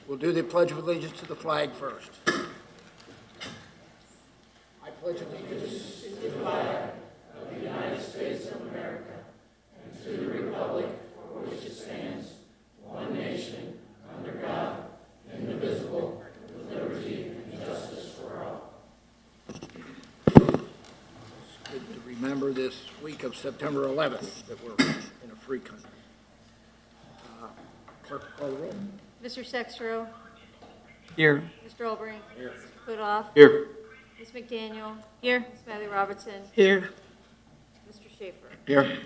We'll do the Pledge of Allegiance to the flag first. I pledge allegiance to the flag of the United States of America and to the republic for which it stands, one nation, under God, indivisible, with liberty and justice for all. It's good to remember this week of September 11th that we're in a free country. Clerk, call the roll. Mr. Sextro. Here. Mr. Albrecht. Here. Mr. Putoff. Here. Ms. McDaniel. Here. Ms. Smiley Robertson. Here. Mr. Schaefer. Here.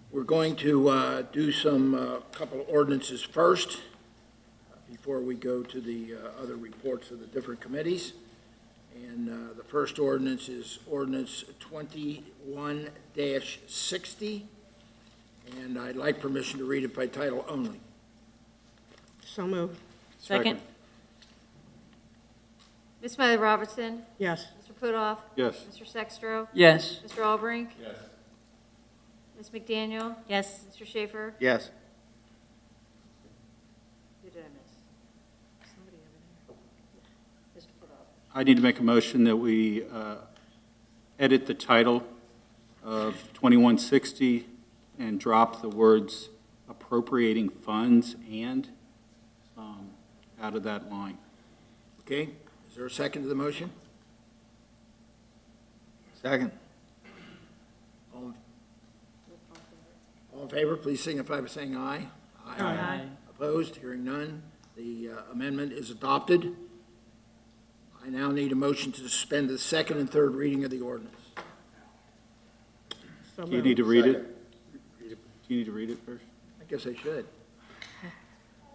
We're going to do some couple of ordinances first before we go to the other reports of the different committees. And the first ordinance is Ordinance 21-60. And I'd like permission to read it by title only. So moved. Second. Ms. Smiley Robertson. Yes. Mr. Putoff. Yes. Mr. Sextro. Yes. Mr. Albrecht. Yes. Ms. McDaniel. Yes. Mr. Schaefer. Yes. Who did I miss? Somebody over there. Mr. Putoff. I need to make a motion that we edit the title of 2160 and drop the words appropriating funds and out of that line. Okay? Is there a second to the motion? Second. All in favor, please signify by saying aye. Aye. Opposed? Hearing none. The amendment is adopted. I now need a motion to suspend the second and third reading of the ordinance. So Do you need to read Second. it? Do you need to read it first? I guess I should.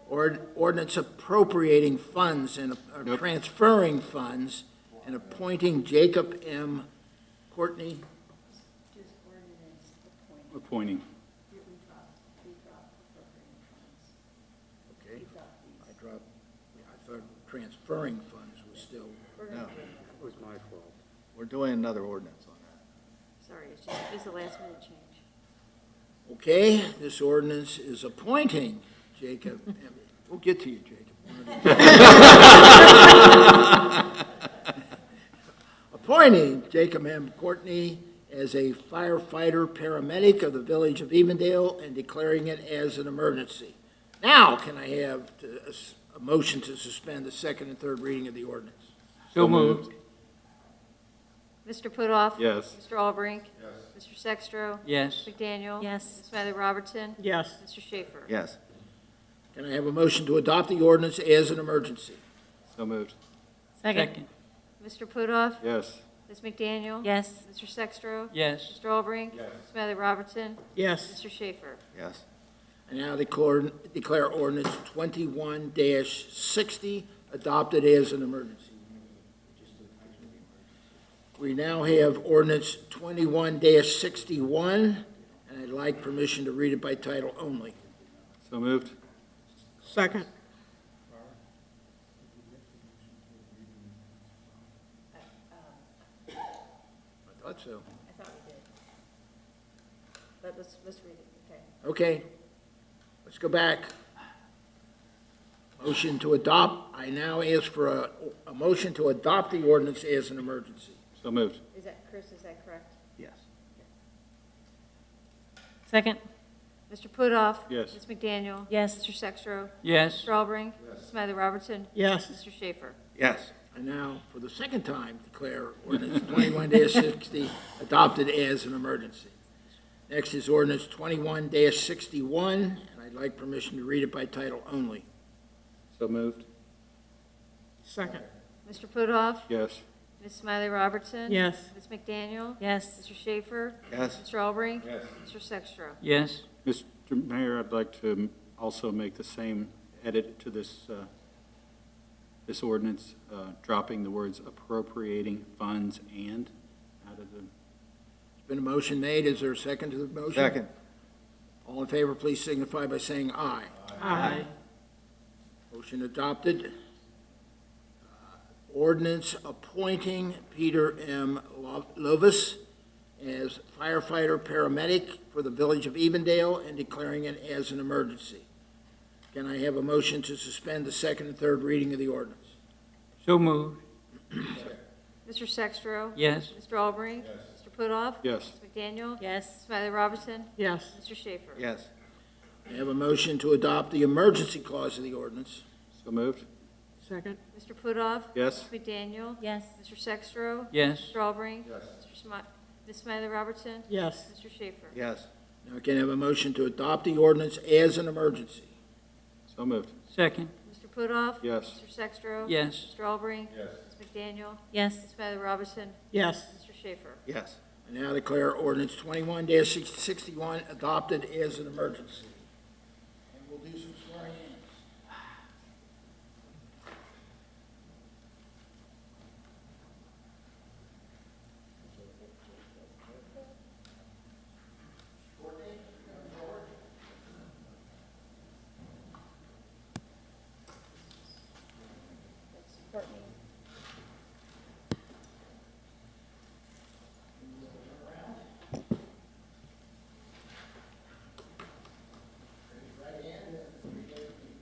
Ordinance appropriating funds and Nope. transferring funds and appointing Jacob M. Courtney. Just ordinance appointing. Appointing. We dropped appropriating funds. Okay. I dropped, I thought transferring funds was still, No, it was my fault. We're doing another ordinance on that. Sorry, it's just a last minute change. okay, this ordinance is appointing Jacob M. We'll get to you, Jacob. Appointing Jacob M. Courtney as a firefighter paramedic of the village of Evendale and declaring it as an emergency. Now, can I have a motion to suspend the second and third reading of the ordinance? So moved. Mr. Putoff. Yes. Mr. Albrecht. Yes. Mr. Sextro. Yes. McDaniel. Yes. Ms. Smiley Robertson. Yes. Mr. Schaefer. Yes. Can I have a motion to adopt the ordinance as an emergency? So moved. Second. Mr. Putoff. Yes. Ms. McDaniel. Yes. Mr. Sextro. Yes. Mr. Albrecht. Yes. Ms. Smiley Robertson. Yes. Mr. Schaefer. Yes. I now declare ordinance 21-60 adopted as an emergency. We now have ordinance 21-61, and I'd like permission to read it by title only. So moved. Second. I thought so. I thought we did. But let's read it, okay. Okay, let's go back. Motion to adopt. I now ask for a motion to adopt the ordinance as an emergency. So moved. Is that, Chris, is that correct? Yes. Second. Mr. Putoff. Yes. Ms. McDaniel. Yes. Mr. Sextro. Yes. Mr. Albrecht. Ms. Smiley Robertson. Yes. Mr. Schaefer. Yes. I now, for the second time, declare ordinance 21-60 adopted as an emergency. Next is ordinance 21-61, and I'd like permission to read it by title only. So moved. Second. Mr. Putoff. Yes. Ms. Smiley Robertson. Yes. Ms. McDaniel. Yes. Mr. Schaefer. Yes. Mr. Albrecht. Yes. Mr. Sextro. Yes. Mr. Mayor, I'd like to also make the same edit to this ordinance, dropping the words appropriating funds and out of the. There's been a motion made. Is there a second to the motion? Second. All in favor, please signify by saying aye. Aye. Motion adopted. Ordinance appointing Peter M. Lovis as firefighter paramedic for the village of Evendale and declaring it as an emergency. Can I have a motion to suspend the second and third reading of the ordinance? So moved. Mr. Sextro. Yes. Mr. Albrecht. Yes. Mr. Putoff. Yes. Ms. McDaniel. Yes. Smiley Robertson. Yes. Mr. Schaefer. Yes. Can I have a motion to adopt the emergency clause of the ordinance? So moved. Second. Mr. Putoff. Yes. Ms. McDaniel. Yes. Mr. Sextro. Yes. Mr. Albrecht. Yes. Ms. Smiley Robertson. Yes. Mr. Schaefer. Yes. Now can I have a motion to adopt the ordinance as an emergency? So moved. Second. Mr. Putoff. Yes. Mr. Sextro. Yes. Mr. Albrecht. Yes. Ms. McDaniel. Yes. Ms. Smiley Robertson. Yes. Mr. Schaefer. Yes. I now declare ordinance 21-61 adopted as an emergency. And we'll do some swearing-ins. Right hand and repeat after me.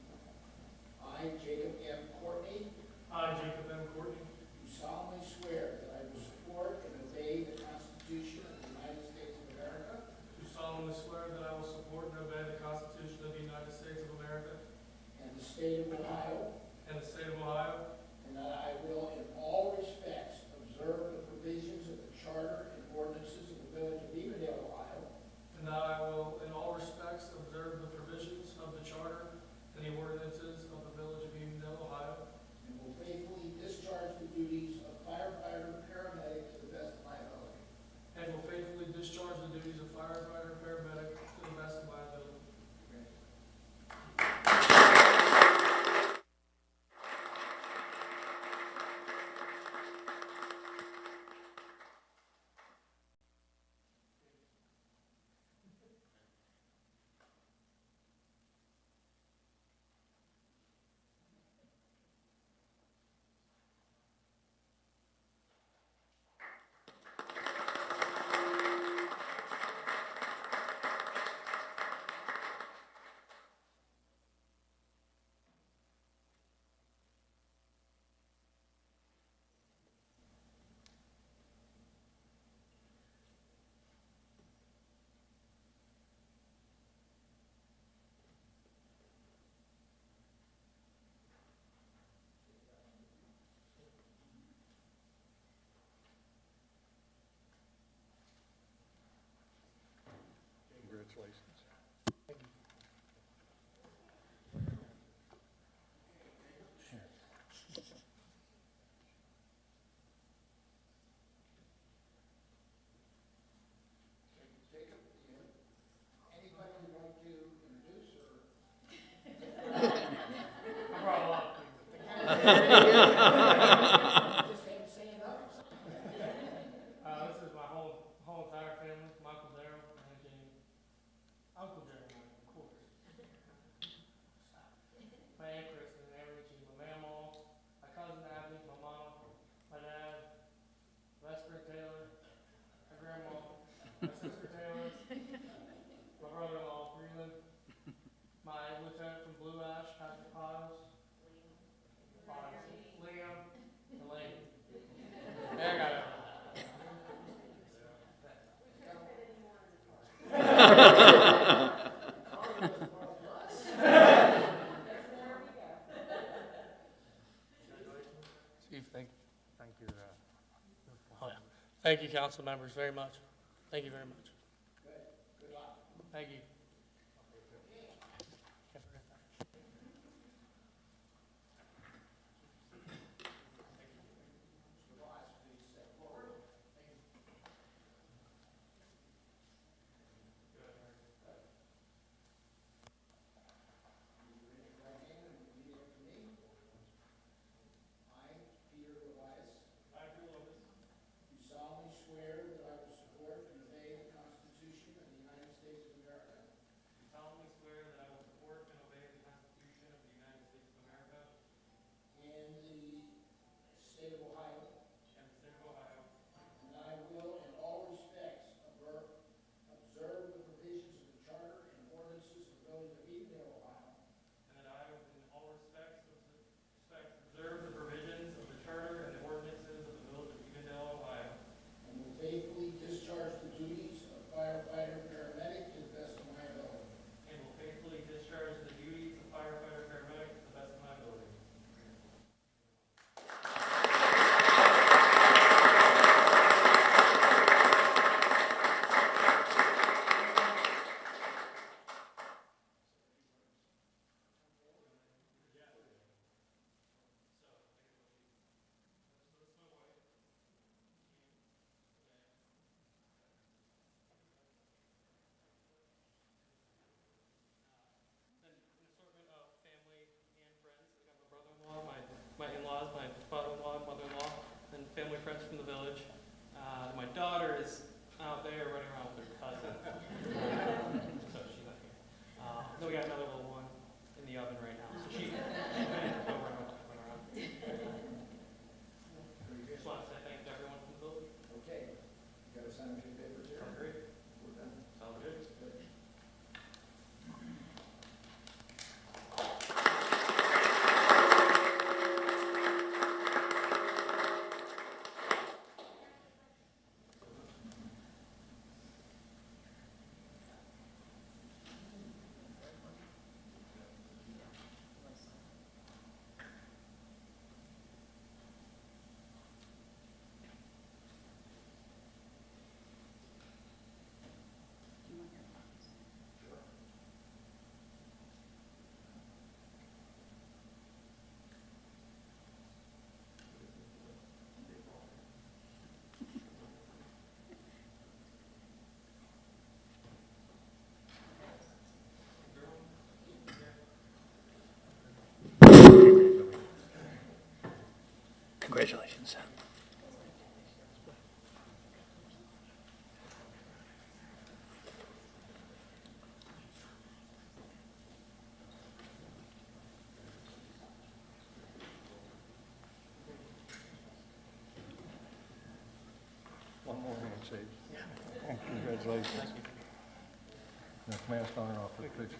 I, Jacob M. Courtney, I, Jacob M. Courtney, do solemnly swear that I will support and obey the Constitution of the United States of America do solemnly swear that I will support and obey the Constitution of the United States of America and the state of Ohio, and the state of Ohio, and that I will in all respects observe the provisions of the charter and ordinances of the village of Evendale, Ohio, and that I will in all respects observe the provisions of the charter and the ordinances of the village of Evendale, Ohio, and will faithfully discharge the duties of firefighter paramedic to the best of my ability. and will faithfully discharge the duties of firefighter and paramedic to the best of my ability. Congratulations. Anybody you'd like to introduce or? I brought a lot of people. Just say it up. This is my whole entire family, Michael, Darrell, and Jamie. Uncle Jeremy, of course. My Aunt Kristen, and Aunt Richie, my mamaw, my cousin Abby, my mom, my dad, Vesper Taylor, my grandma, my sister Taylor, my brother-in-law Freeland, my lieutenant from Blue Ash, Patrick Piles, Liam, and Lane. There I got it. Chief, thank you. Oh, yeah. Thank you, council members, very much. Thank you very much. Good luck. Thank you. Right hand and repeat after me. I, Peter Elias, do solemnly swear that I will support and obey the Constitution of the United States of America family friends from the village. My daughter is out there running around with her cousin. So she's not here. Then we got another little one in the oven right now. So she's ready to go run around. Just want to say thank you to everyone from the village. Okay. You got to sign a few papers here? Sounds great. We're done. Sounds good. Congratulations. One more handshake. Congratulations. Now, mask on and off for the picture.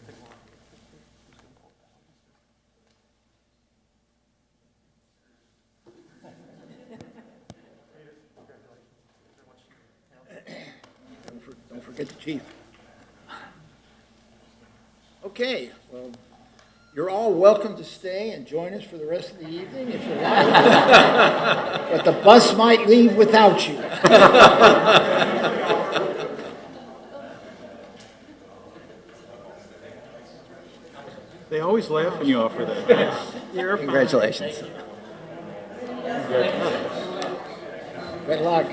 Don't forget the chief. Okay, well, you're all welcome to stay and join us for the rest of the evening if you like. But the bus might leave without you. They always laugh when you offer that. You're fine. Congratulations. Good luck.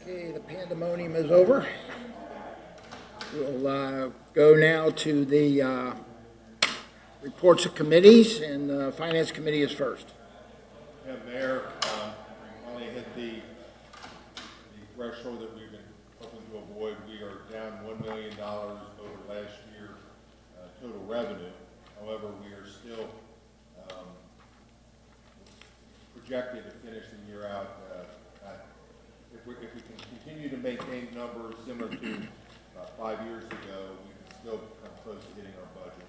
Okay, the pandemonium is over. We'll go now to the reports of committees, and the Finance Committee is first. Yeah, Mayor, finally hit the threshold that we've been hoping to avoid. We are down $1 million over last year total revenue. However, we are still projected to finish the year out. If we can continue to maintain numbers similar to 5 years ago, we can still come close to hitting our budget.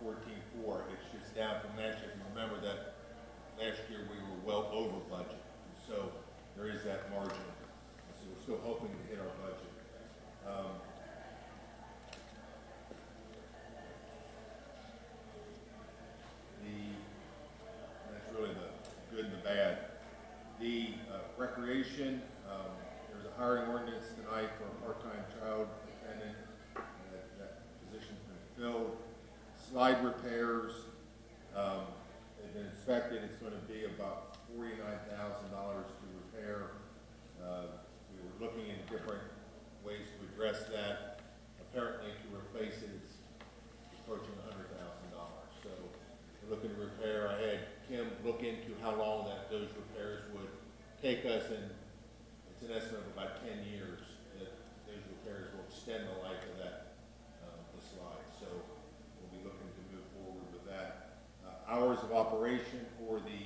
14.4, it's just down from last year. Remember that last year we were well over budget, so there is that margin. So we're still hoping to hit our budget. That's really the good and the bad. The recreation, there's a hiring ordinance tonight for a part-time child attendant. That position's been filled. Slide repairs have been inspected. It's going to be about $49,000 to repair. We were looking in different ways to address that. Apparently, to replace it, it's approaching $100,000. So we're looking to repair. I had Kim look into how long those repairs would take us, and it's an estimate of about 10 years that those repairs will extend the life of the slide. So we'll be looking to move forward with that. Hours of operation for the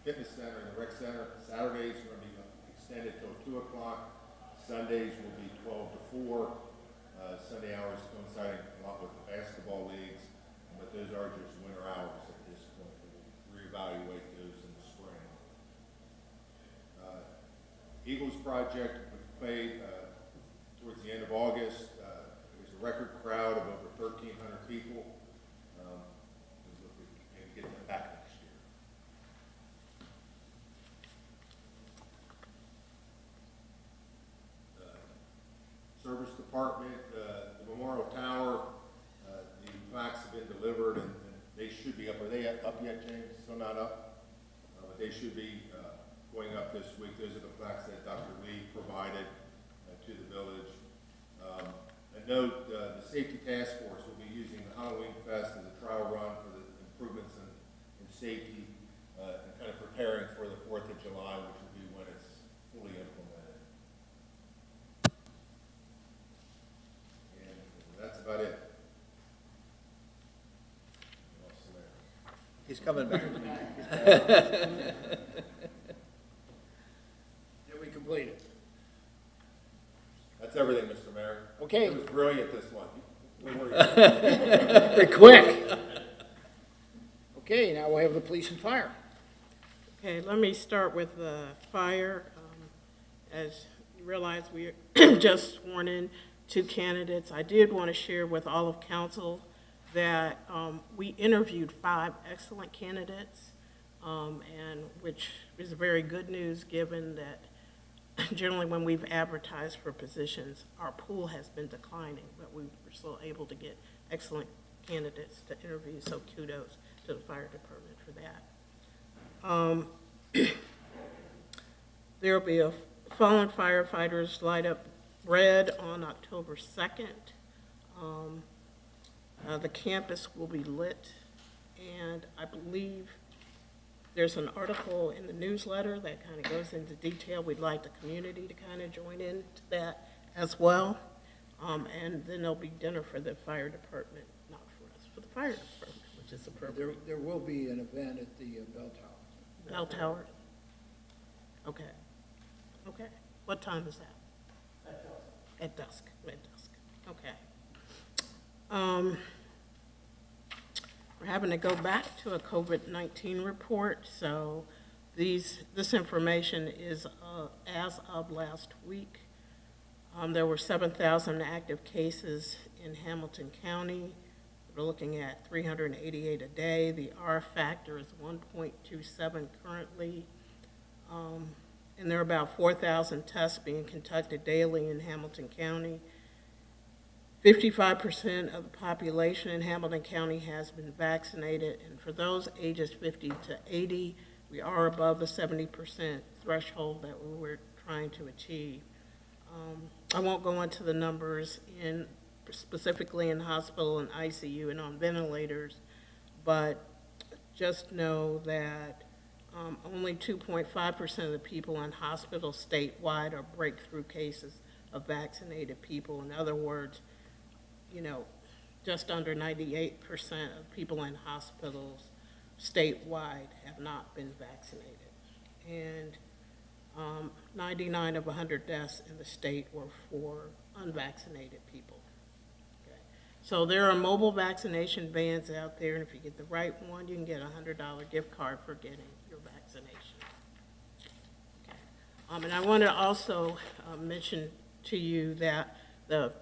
fitness center and the rec center. Saturdays are going to be extended till 2 o'clock. Sundays will be 12 to 4. Sunday hours coinciding a lot with the basketball leagues, but those are just winter hours at this point. We'll reevaluate those in the spring. Eagles project we played towards the end of August. It was a record crowd of over 1,300 people. Service Department, the Memorial Tower, the plaques have been delivered and they should be up. Are they up yet, James? Still not up? But they should be going up this week. Those are the plaques that Dr. Lee provided to the village. A note, the Safety Task Force will be using the Halloween Fest as a trial run for the improvements in safety and kind of preparing for the 4th of July, which will be when it's fully implemented. And that's about it. He's coming back. Did we complete it? That's everything, Mr. Mayor. Okay. It was brilliant, this one. Very quick. Okay, now we'll have the police and fire. Okay, let me start with the fire. As you realize, we just sworn in 2 candidates. I did want to share with all of council that we interviewed 5 excellent candidates, and which is very good news given that generally when we've advertised for positions, our pool has been declining, but we were still able to get excellent candidates to interview, so kudos to the fire department for that. There will be a fallen firefighters light up red on October 2nd. The campus will be lit, and I believe there's an article in the newsletter that kind of goes into detail. We'd like the community to kind of join in to that as well. And then there'll be dinner for the fire department, not for us, for the fire department, which is appropriate. There will be an event at the bell tower. Bell tower? Okay. Okay. What time is that? At dusk. At dusk. Okay. We're having to go back to a COVID-19 report, so this information is as of last week. There were 7,000 active cases in Hamilton County. We're looking at 388 a day. The R factor is 1.27 currently. And there are about 4,000 tests being conducted daily in Hamilton County. 55% of the population in Hamilton County has been vaccinated, and for those ages 50 to 80, we are above the 70% threshold that we were trying to achieve. I won't go into the numbers specifically in hospital and ICU and on ventilators, but just know that only 2.5% of the people in hospital statewide are breakthrough cases of vaccinated people. In other words, just under 98% of people in hospitals statewide have not been vaccinated. And 99 of 100 deaths in the state were for unvaccinated people. Okay. So there are mobile vaccination vans out there, and if you get the right one, you can get a $100 gift card for getting your vaccination. Okay. And I want to also mention to you that the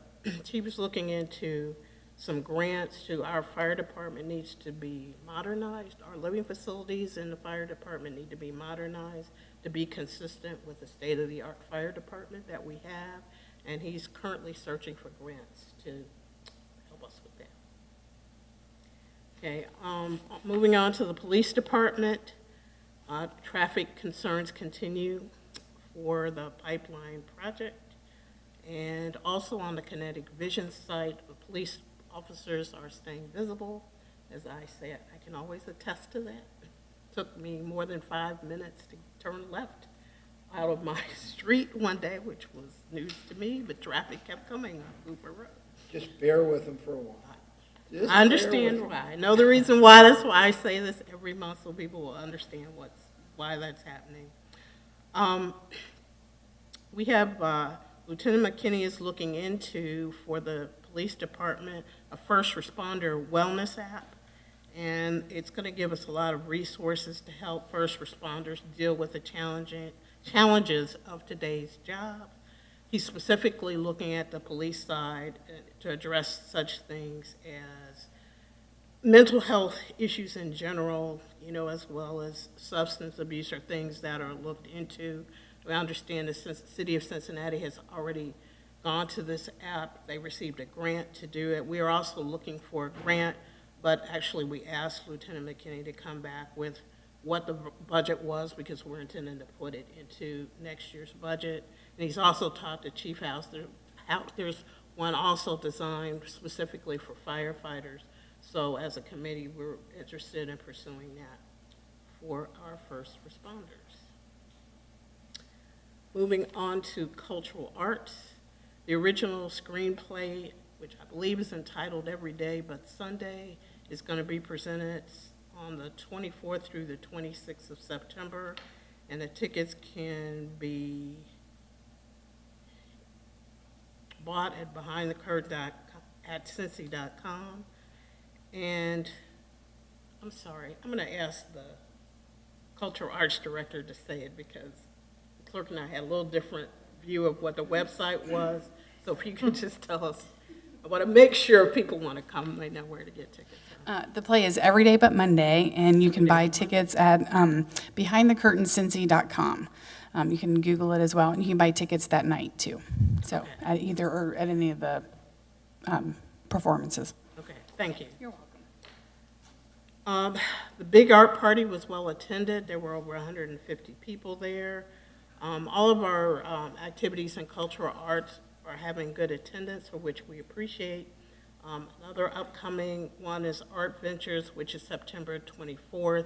chief is looking into some grants to our fire department needs to be modernized. Our living facilities in the fire department need to be modernized to be consistent with the state-of-the-art fire department that we have, and he's currently searching for grants to help us with that. Okay, moving on to the police department. Traffic concerns continue for the pipeline project. And also on the Kinetic Vision site, the police officers are staying visible. As I said, I can always attest to that. It took me more than 5 minutes to turn left out of my street one day, which was news to me, but traffic kept coming on Cooper Road. Just bear with them for a while. I understand why. I know the reason why. That's why I say this every month so people will understand why that's happening. We have Lieutenant McKinney is looking into, for the police department, a first responder wellness app, and it's going to give us a lot of resources to help first responders deal with the challenges of today's job. He's specifically looking at the police side to address such things as mental health issues in general, as well as substance abuse or things that are looked into. We understand the city of Cincinnati has already gone to this app. They received a grant to do it. We are also looking for a grant, but actually we asked Lieutenant McKinney to come back with what the budget was, because we're intending to put it into next year's budget. And he's also talked to Chief House. There's one also designed specifically for firefighters. So as a committee, we're interested in pursuing that for our first responders. Moving on to cultural arts, the original screenplay, which I believe is entitled Every Day But Sunday, is going to be presented on the 24th through the 26th of September, and the tickets can be bought at behindthecurtain.com. And I'm sorry, I'm going to ask the cultural arts director to say it, because the clerk and I had a little different view of what the website was. So if you could just tell us, I want to make sure if people want to come, they know where to get tickets. The play is Every Day But Monday, and you can buy tickets at behindthecurtaincincy.com. You can Google it as well, and you can buy tickets that night too. So at either or at any of the performances. Okay, thank you. You're welcome. The big art party was well attended. There were over 150 people there. All of our activities in cultural arts are having good attendance, for which we appreciate. Another upcoming one is Art Ventures, which is September 24th.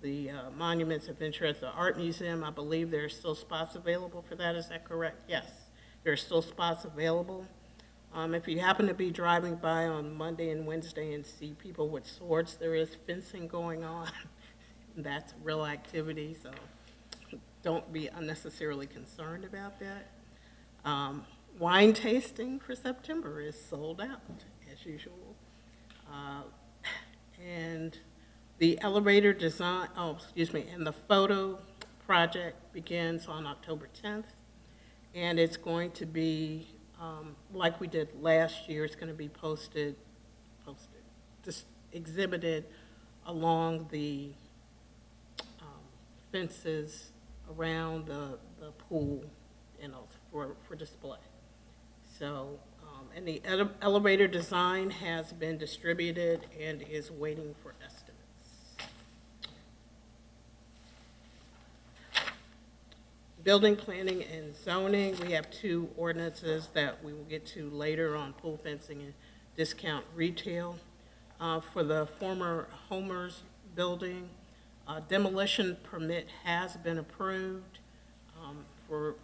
The Monuments Adventure at the Art Museum. I believe there are still spots available for that. Is that correct? Yes, there are still spots available. If you happen to be driving by on Monday and Wednesday and see people with swords, there is fencing going on. That's real activity, so don't be unnecessarily concerned about that. Wine tasting for September is sold out, as usual. And the elevator design, and the photo project begins on October 10th. And it's going to be, like we did last year, it's going to be just exhibited along the fences around the pool, for display. So, and the elevator design has been distributed and is waiting for estimates. Building, planning, and zoning, we have two ordinances that we will get to later on pool fencing and discount retail. For the former Homer's building, demolition permit has been approved. For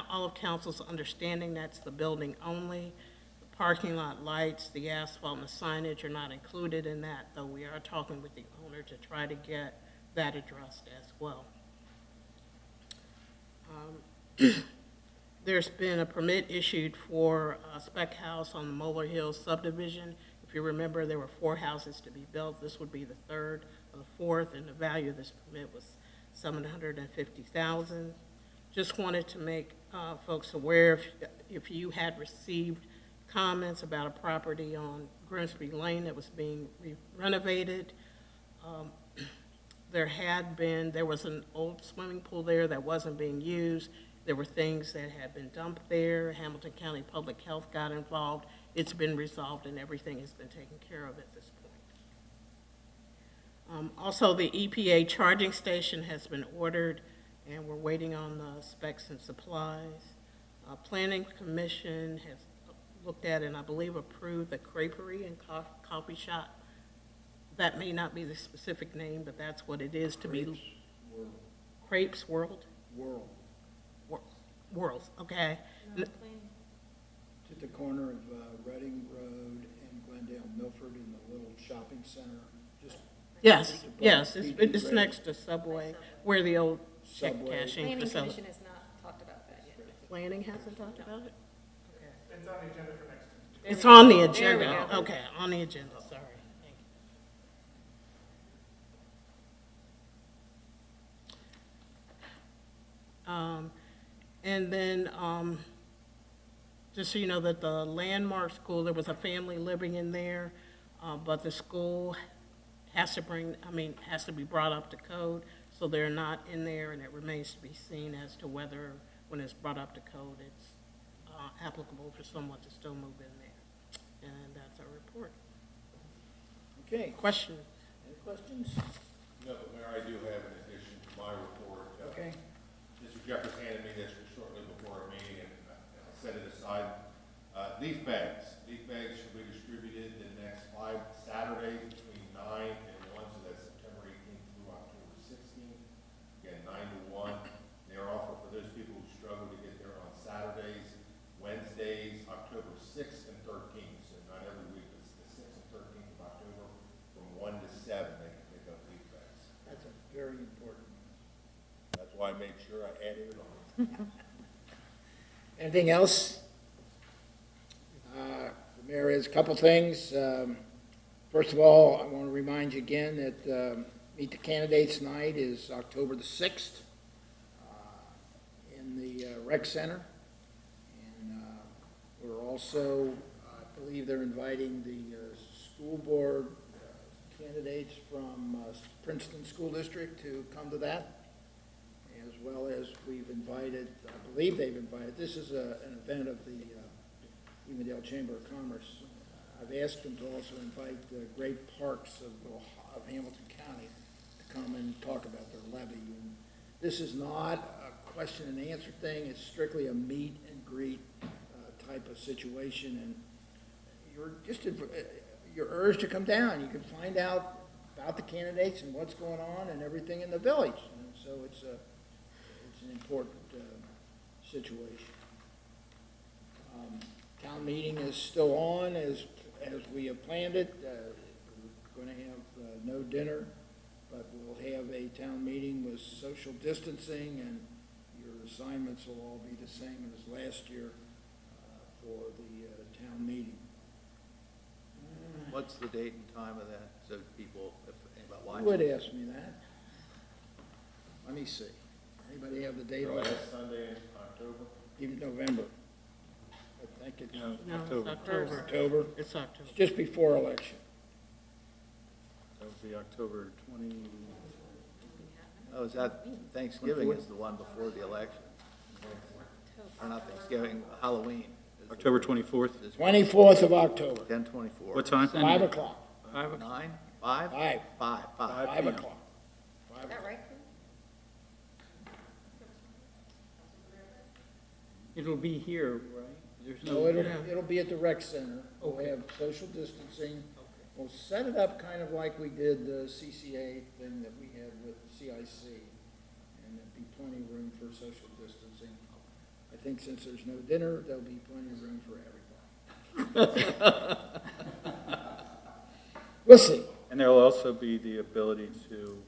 all of council's understanding, that's the building only. The parking lot lights, the asphalt, and the signage are not included in that, though we are talking with the owner to try to get that addressed as well. There's been a permit issued for a spec house on the Moeller Hills subdivision. If you remember, there were 4 houses to be built. This would be the third or the fourth, and the value of this permit was $750,000. Just wanted to make folks aware, if you had received comments about a property on Grimsby Lane that was being renovated, there was an old swimming pool there that wasn't being used. There were things that had been dumped there. Hamilton County Public Health got involved. It's been resolved and everything has been taken care of at this point. Also, the EPA charging station has been ordered, and we're waiting on the specs and supplies. Planning Commission has looked at and I believe approved the creperie and coffee shop. That may not be the specific name, but that's what it is to be. Crepes World? Worlds, okay. It's at the corner of Reading Road and Glendale Milford in the little shopping center. Yes, it's next to Subway, where the old check Subway. cashing Planning facility. Commission has not talked about that yet. Planning hasn't talked about it? It's on the agenda for next time. It's on the There we agenda, go. okay, on the agenda, sorry. Thank you. And then, just so you know that the Landmark School, there was a family living in there, but the school has to be brought up to code, so they're not in there, and it remains to be seen as to whether, when it's brought up to code, it's applicable for someone to still move in there. And that's our report. Okay, Question? any questions? No, but Mayor, I do have an addition to my report. Okay. Mr. Jeffers handed me this shortly before our meeting, and I'll set it aside. Leaf bags. Leaf bags should be distributed the next 5 Saturdays between 9 and 1, so that's September 18th through October 16th. Again, 9 to 1. They are offered for those people who struggle to get there on Saturdays, Wednesdays, October 6th and 13th. So not every week, but it's the 6th and 13th of October from 1 to 7. They can pick up leaf bags. That's a very important. That's why I made sure I added it on. Anything else? The mayor has a couple things. First of all, I want to remind you again that Meet the Candidates Night is October the 6th in the Rec Center. And we're also, I believe they're inviting the school board candidates from Princeton School District to come to that, as well as we've invited, I believe they've invited, this is an event of the Evendale Chamber of Commerce. I've asked them to also invite the great parks of Hamilton County to come and talk about their levy. And this is not a question and answer thing, it's strictly a meet and greet type of situation, and you're urged to come down. You can find out about the candidates and what's going on and everything in the village. And so it's an important situation. Town meeting is still on as we have planned it. We're going to have no dinner, but we'll have a town meeting with social distancing, and your assignments will all be the same as last year for the town meeting. What's the date and time of that, so people, if anybody Who watching? would ask me that? Let me see. Anybody have the date on Last it? Sunday in October. Even November. I think it's No, it's October. October. October. It's October. It's just before election. That would be October 20, Oh, is that, Thanksgiving is the one before the election? Or not Thanksgiving, Halloween. is the- October 24th. is 24th of October, 10/24. What time? 5 o'clock. 9, 5? 5. 5. 5 o'clock. 5 Is that o'clock. right? It'll be here, right? There's No, no, it'll be at the rec center. We'll have social distancing. We'll set it up kind of like we did the CCA thing that we had with CIC. And there'll be plenty of room for social distancing. I think since there's no dinner, there'll be plenty of room for everybody. We'll see. And there'll also be the ability to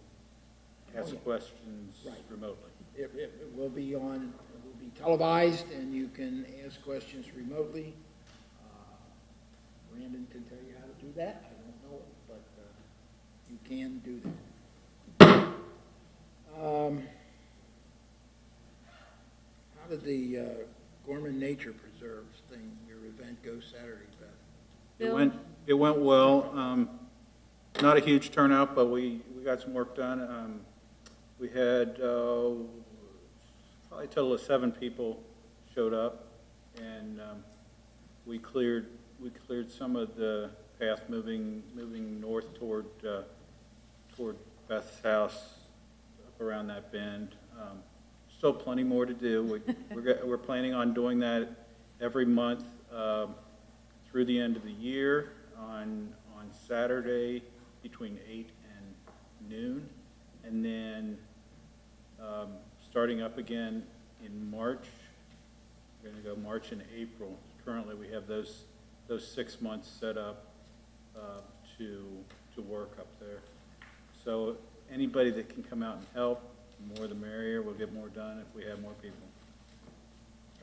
ask yeah. questions Right. remotely. It will be on, it will be televised, and you can ask questions remotely. Brandon can tell you how to do that. I don't know it, but you can do that. How did the Gorman Nature Preserves thing, your event, go Saturday, Beth? It went well. Not a huge turnout, but we got some work done. We had probably a total of 7 people showed up, and we cleared some of the path moving north toward Beth's house, up around that bend. Still plenty more to do. We're planning on doing that every month through the end of the year on Saturday between 8 and noon, and then starting up again in March. We're going to go March and April. Currently, we have those 6 months set up to work up there. So anybody that can come out and help, the more the merrier. We'll get more done if we have more people.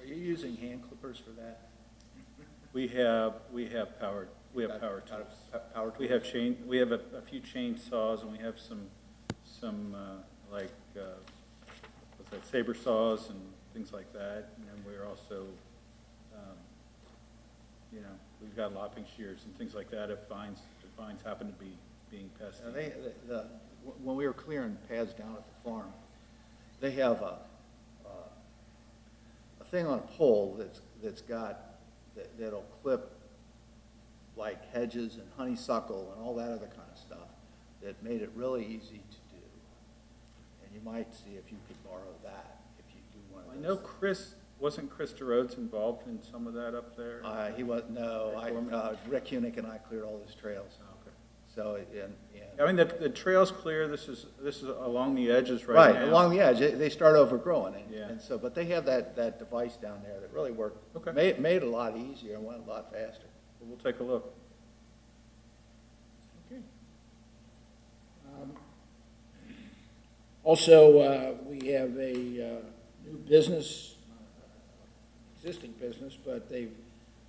Are you using hand clippers for that? We have power tools. Power We have a few chainsaws, and we have some like what's that, saber saws and things like that. And then we're also we've got lopping shears and things like that if vines happen to be being pesky. When we were clearing paths down at the farm, they have a thing on a pole that's got, that'll clip like hedges and honeysuckle and all that other kind of stuff, that made it really easy to do. And you might see if you could borrow that, if you do one of I those. know wasn't Chris DeRodes involved in some of that up there? He was, no, Rick Hunick and I cleared all his trails. Okay. So, I mean, the trail's clear, this is along the edges right now. right, along the edge, they start overgrowing, Yeah. and so, but they have that device down there that really worked, Okay. made it a lot easier and went a lot faster. We'll take a look. Okay. Also, we have a new business, existing business, but they've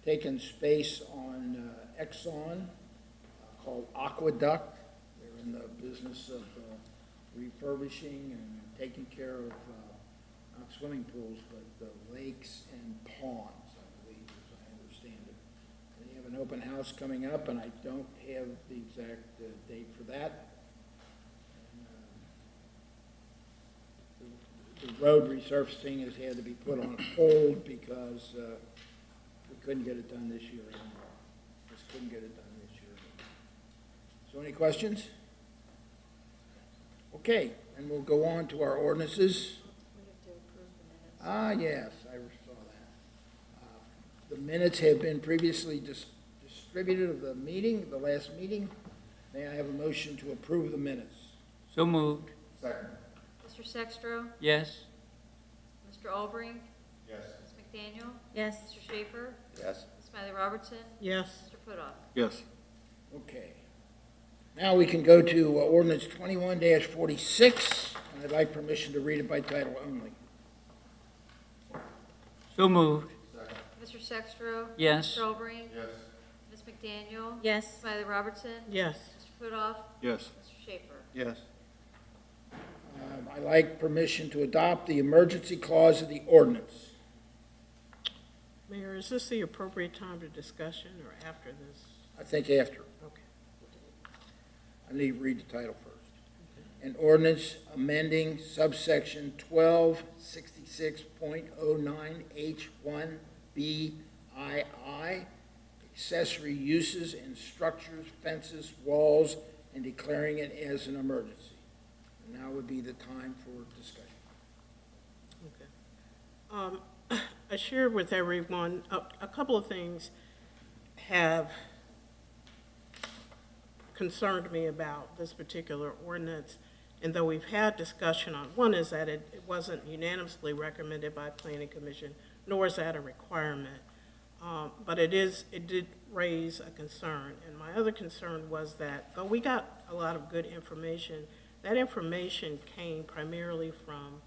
taken space on Exxon called Aqueduct. They're in the business of refurbishing and taking care of not swimming pools, but lakes and ponds, I believe, as I understand it. They have an open house coming up, and I don't have the exact date for that. The road resurfacing has had to be put on hold because we couldn't get it done this year anymore. Just couldn't get it done this year. So any questions? Okay, and we'll go on to our ordinances. We have to approve the minutes. Yes, I saw that. The minutes have been previously distributed of the meeting, the last meeting. May I have a motion to approve the minutes? So moved. Second. Mr. Sextro. Yes. Mr. Albrecht. Yes. Ms. McDaniel. Yes. Mr. Schaefer. Yes. Ms. Smiley Robertson. Yes. Mr. Putoff. Yes. Okay. Now we can go to ordinance 21-46, and I'd like permission to read it by title only. So moved. Mr. Sextro. Yes. Mr. Albrecht. Yes. Ms. McDaniel. Yes. Smiley Robertson. Yes. Mr. Putoff. Yes. Mr. Schaefer. Yes. I'd like permission to adopt the emergency clause of the ordinance. Mayor, is this the appropriate time for discussion or after this? I think after. Okay. I need to read the title first. An ordinance amending subsection 1266.09H1BII, accessory uses in structures, fences, walls, and declaring it as an emergency. And now would be the time for discussion. Okay. I shared with everyone, a couple of things have concerned me about this particular ordinance, and though we've had discussion on, one is that it wasn't unanimously recommended by Planning Commission, nor is that a requirement, but it did raise a concern, and my other concern was that, though we got a lot of good information, that information came primarily from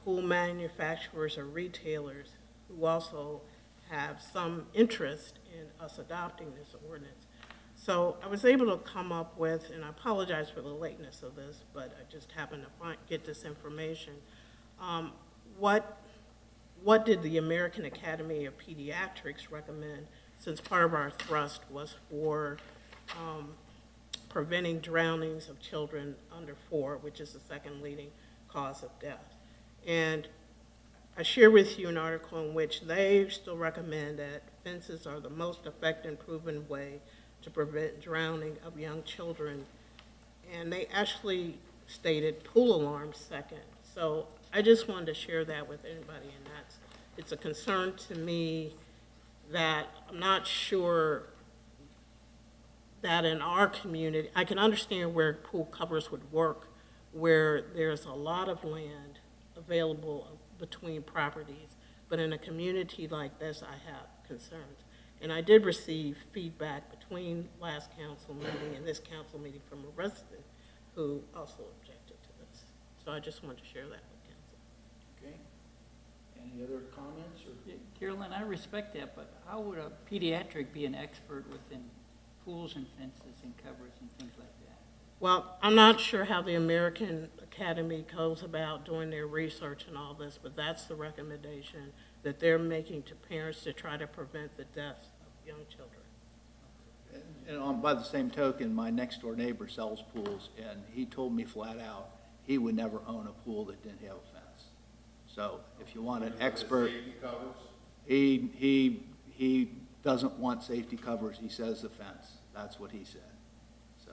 pool manufacturers or retailers who also have some interest in us adopting this ordinance. So I was able to come up with, and I apologize for the lateness of this, but I just happened to get this information. What did the American Academy of Pediatrics recommend, since part of our thrust was for preventing drownings of children under 4, which is the second leading cause of death. And I share with you an article in which they still recommend that fences are the most effective and proven way to prevent drowning of young children. And they actually stated pool alarms second. So I just wanted to share that with everybody, and it's a concern to me that I'm not sure that in our community, I can understand where pool covers would work, where there's a lot of land available between properties, but in a community like this, I have concerns. And I did receive feedback between last council meeting and this council meeting from a resident who also objected to this. So I just wanted to share that with council. Okay? Any other comments? Or? Carolyn, I respect that, but how would a pediatric be an expert within pools and fences and covers and things like that? Well, I'm not sure how the American Academy goes about doing their research and all this, but that's the recommendation that they're making to parents to try to prevent the deaths of young children. And by the same token, my next door neighbor sells pools, and he told me flat out, he would never own a pool that didn't have a fence. So if you want an expert, Safety covers? He doesn't want safety covers, he says the fence, that's what he said. So,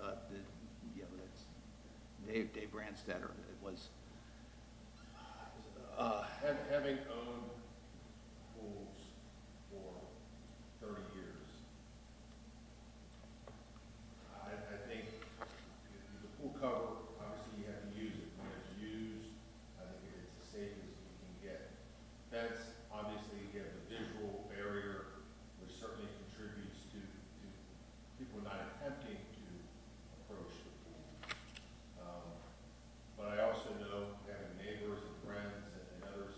you know, that's Dave Brandstetter, it was, Having owned pools for 30 years, I think the pool cover, obviously you have to use it. When it's used, I think it's as safe as you can get. Fence, obviously you have the visual barrier, which certainly contributes to people not attempting to approach the pool. But I also know, having neighbors and friends and others,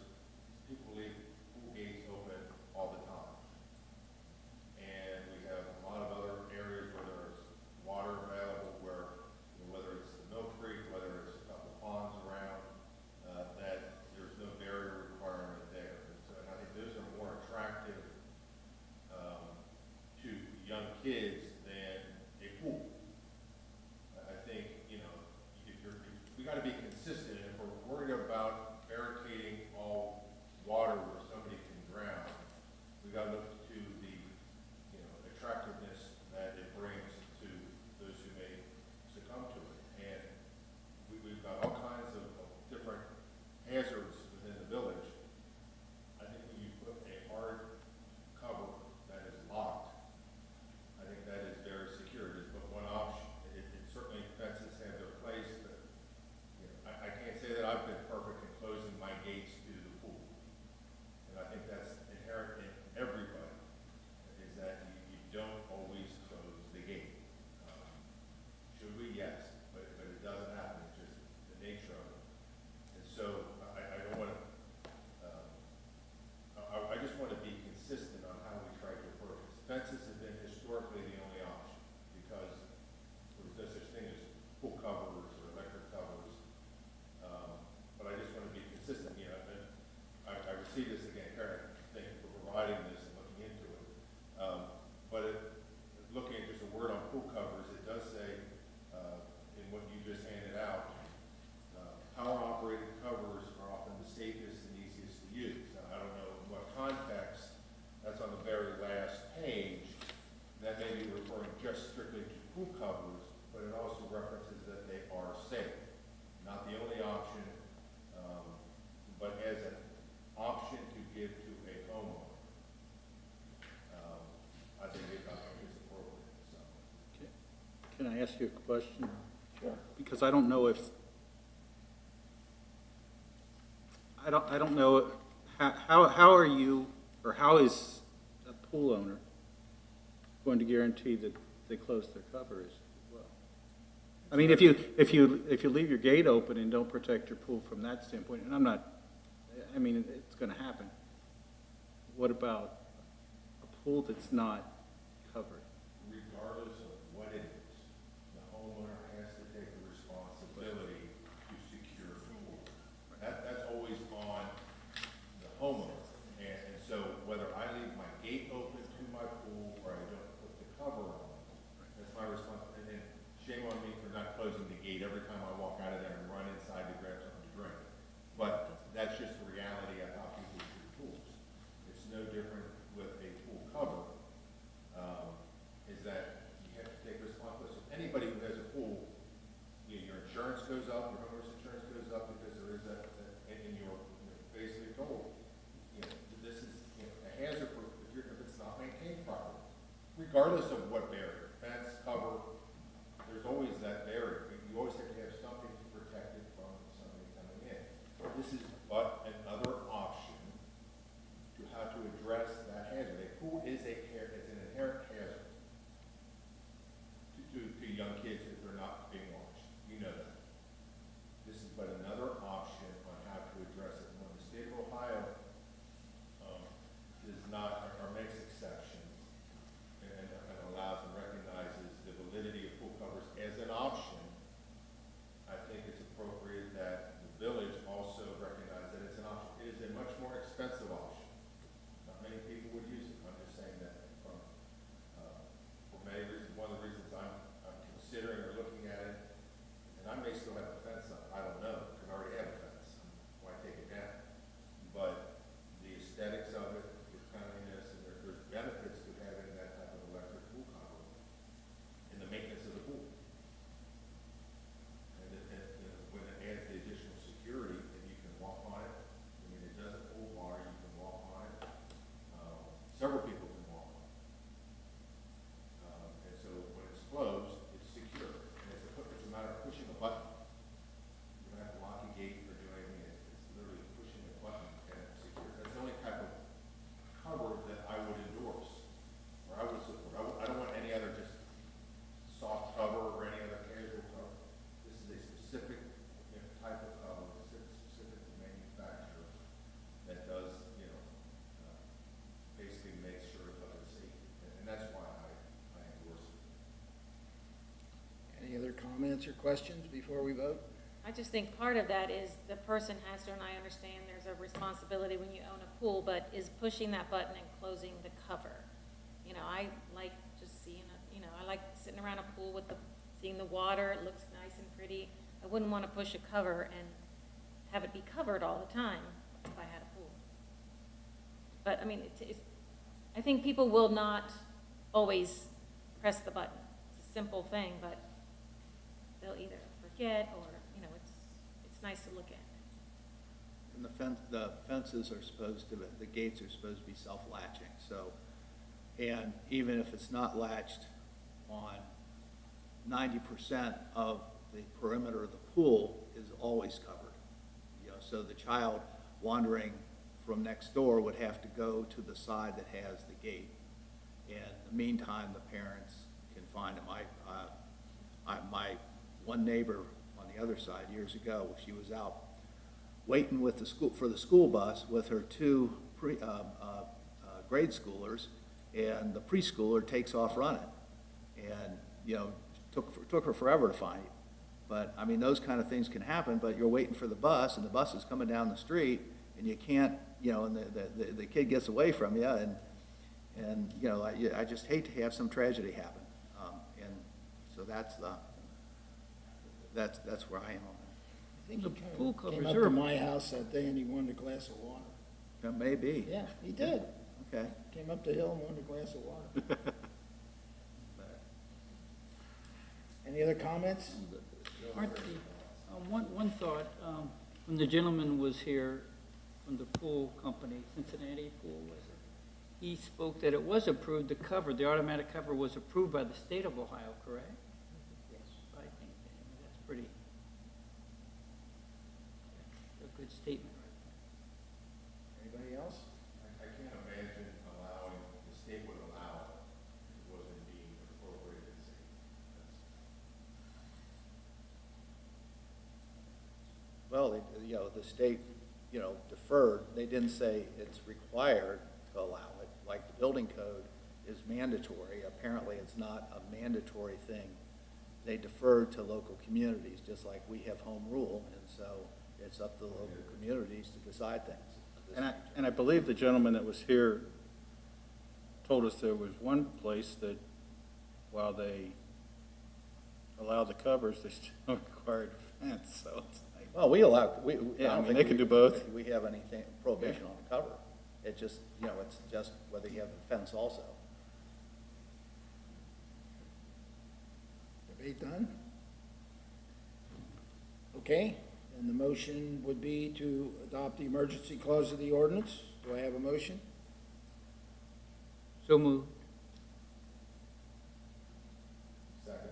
people leave pool gates open all the time. And we have a lot of other areas where there's water available, where, you know, whether it's the Mill Creek, whether it's a couple ponds around, that there's no barrier requirement there. And I think those are more attractive to young kids than a pool. I think, you know, we got to be consistent. If we're worried about barricading all water where somebody can drown, we got to look to the, you know, attractiveness that it brings to those who may succumb to it. And we've got all kinds of different hazards within the village. I think when you put a hard cover that is locked, I think that is very secure. Just put one option. It certainly, fences have their place, but you know, I can't say that I've been perfect in closing my gates to the pool. And I think that's inherent in everybody, is that you don't always close the gate. Should we? Yes, but it doesn't happen. It's just the nature of it. And so I don't want to, I just want to be consistent on how we try to approach this. Fences have been historically the only option, because there's no such thing as pool covers or electric covers. But I just want to be consistent. You know, and I received this again, Karen, thank you for providing this and looking into it. Looking at just a word on pool covers, it does say in what you just handed out, power operated covers are often the safest and easiest to use. Now, I don't know in what context, that's on the very last page. That may be referring just strictly to pool covers, but it also references that they are safe. Not the only option, but as an option to give to a homeowner. I think it's appropriate. So. Can I ask you a question? sure. Because I don't know if, I don't know, how are you, or how is a pool owner going to guarantee that they close their covers well? I mean, if you leave your gate open and don't protect your pool from that standpoint, and I mean, it's gonna happen. What about a pool that's not covered? Regardless of what it is, the homeowner has to take the responsibility to secure the pool. That's always on the homeowner. And so whether I leave my gate open to my pool or I don't put the cover on, that's my responsibility. And shame on me for not closing the gate every time I walk out of there and run inside to grab something to drink. But that's just the reality of how people treat pools. It's no different with a pool cover, is that you have to take responsibility. So anybody who has a pool, you know, your insurance goes up, your homeowner's insurance goes up because there is that and you're basically told, you know, this is, you know, a hazard for if it's not maintained properly. Regardless of what barrier, fence, cover, there's always that barrier. You always have to have something to protect it from somebody coming in. This is but another option to how to address that hazard. A pool is an inherent hazard to young kids if they're not being watched. You know that. This is but another option on how to address it. When the state of Ohio does not or makes exceptions and allows and recognizes comments or questions before we vote? I just think part of that is the person has to, and I understand there's a responsibility when you own a pool, but is pushing that button and closing the cover. You know, I like just seeing it, you know, I like sitting around a pool with seeing the water, it looks nice and pretty. I wouldn't want to push a cover and have it be covered all the time if I had a pool. But, I mean, I think people will not always press the button. It's a simple thing, but they'll either forget or, you know, it's nice to look at. And the fences are supposed to, the gates are supposed to be self-latching, so, and even if it's not latched on 90% of the perimeter of the pool is always covered. You know, so the child wandering from next door would have to go to the side that has the gate. And in the meantime, the parents can find them. My one neighbor on the other side years ago, she was out waiting with for the school bus with her two grade schoolers, and the preschooler takes off running. And, you know, took her forever to find you. But, I mean, those kind of things can happen, but you're waiting for the bus, and the bus is coming down the street, and you can't, you know, and the kid gets away from you, and you know, I just hate to have some tragedy happen. And so that's where I am on I think The he pool came covers up are- to my house that day and he wanted a glass of water. that. Maybe. Yeah, he did. Okay. Came up the hill and wanted a glass of water. Any other comments? Aren't the, one thought, when the gentleman was here from the pool company, Cincinnati Pool, was it? He spoke that it was approved, the cover, the automatic cover was approved by the state of Ohio, correct? Yes. I think that's pretty, a good statement right Anybody else? I can't imagine allowing, the state would allow it if it wasn't being appropriated as Well, you know, the state, you know, deferred. They didn't say it's required to allow it. Like the building code is mandatory. Apparently, it's not a mandatory thing. They deferred to local communities, just like we have home rule, and so it's up to the local communities to decide things. And I believe the gentleman that was here told us there was one place that while they allow the covers, they still required a fence, so it's like. Well, we allow, I Yeah, I don't mean, think they can do both. We have anything, prohibition on the cover. It just, you know, it's just whether you have the fence also. Debate done? Okay, and the motion would be to adopt the emergency clause of the ordinance. Do I have a motion? So moved. Second.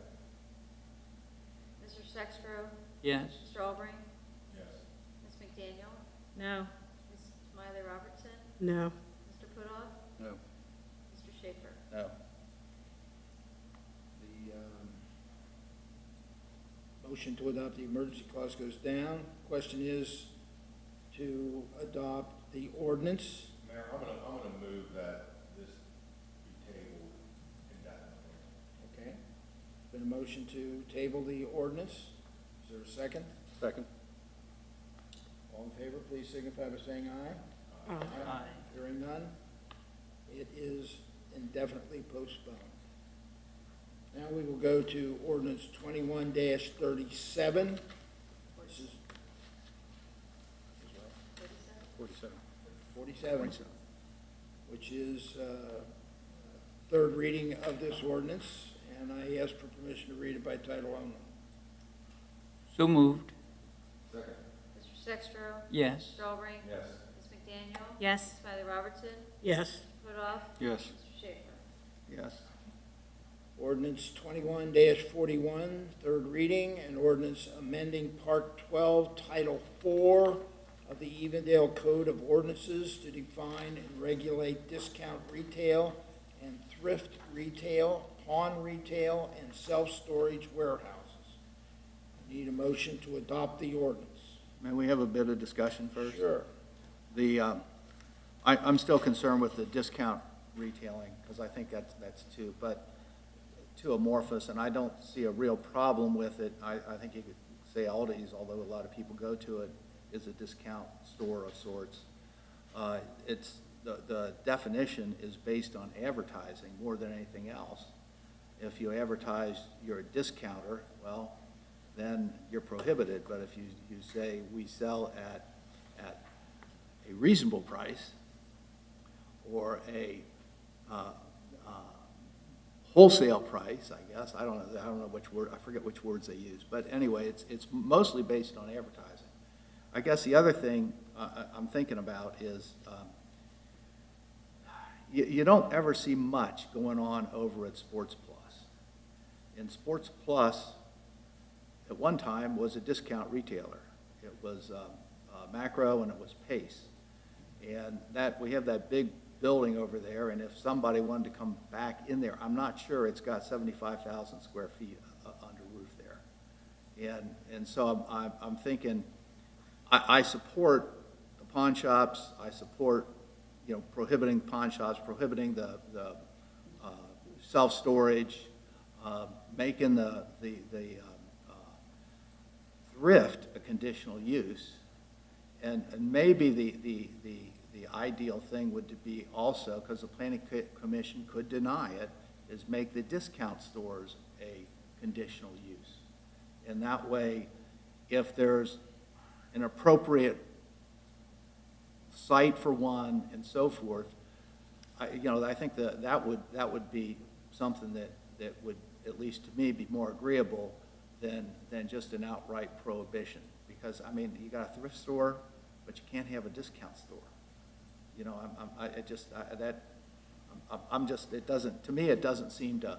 Mr. Sextro? Yes. Mr. Albrecht? Yes. Ms. McDaniel? No. Ms. Smiley Robertson? No. Mr. Putoff? No. Mr. Schaefer? No. The motion to adopt the emergency clause goes down. Question is to adopt the ordinance. Mayor, I'm gonna move that this be tabled indefinitely. Okay. Been a motion to table the ordinance. Is there a second? Second. All in favor, please signify by saying aye. Aye. Hearing none, it is indefinitely postponed. Now we will go to ordinance 21-37. This is 47. 47, which is third reading of this ordinance, and I ask for permission to read it by title only. So moved. Second. Mr. Sextro? Yes. Mr. Albrecht? Yes. Ms. McDaniel? Yes. Ms. Smiley Robertson? Yes. Mr. Putoff? Yes. Mr. Schaefer? Yes. Ordinance 21-41, third reading, and ordinance amending Part 12, Title 4 of the Evendale Code of Ordinances to define and regulate discount retail and thrift retail, pawn retail, and self-storage warehouses. I need a motion to adopt the ordinance. May we have a bit of discussion first? Sure. I'm still concerned with the discount retailing, because I think that's too, but too amorphous, and I don't see a real problem with it. I think you could say Aldi's, although a lot of people go to it, is a discount store of sorts. It's, the definition is based on advertising more than anything else. If you advertise you're a discounter, well, then you're prohibited. But if you say we sell at a reasonable price or a wholesale price, I guess, I don't know which word, I forget which words they use. But anyway, it's mostly based on advertising. I guess the other thing I'm thinking about is you don't ever see much going on over at Sports Plus. And Sports Plus, at one time, was a discount retailer. It was Macro and it was Pace. And that we have that big building over there, and if somebody wanted to come back in there, I'm not sure it's got 75,000 square feet under roof there. And so I'm thinking, I support the pawn shops, I support, prohibiting pawn shops, prohibiting the self-storage, making the thrift a conditional use, and maybe the ideal thing would be also, because the Planning Commission could deny it, is make the discount stores a conditional use. And that way, if there's an appropriate site for one and so forth, I think that would be something that would, at least to me, be more agreeable than just an outright prohibition. Because, I mean, you got a thrift store, but you can't have a discount store. It doesn't, to me, it doesn't seem to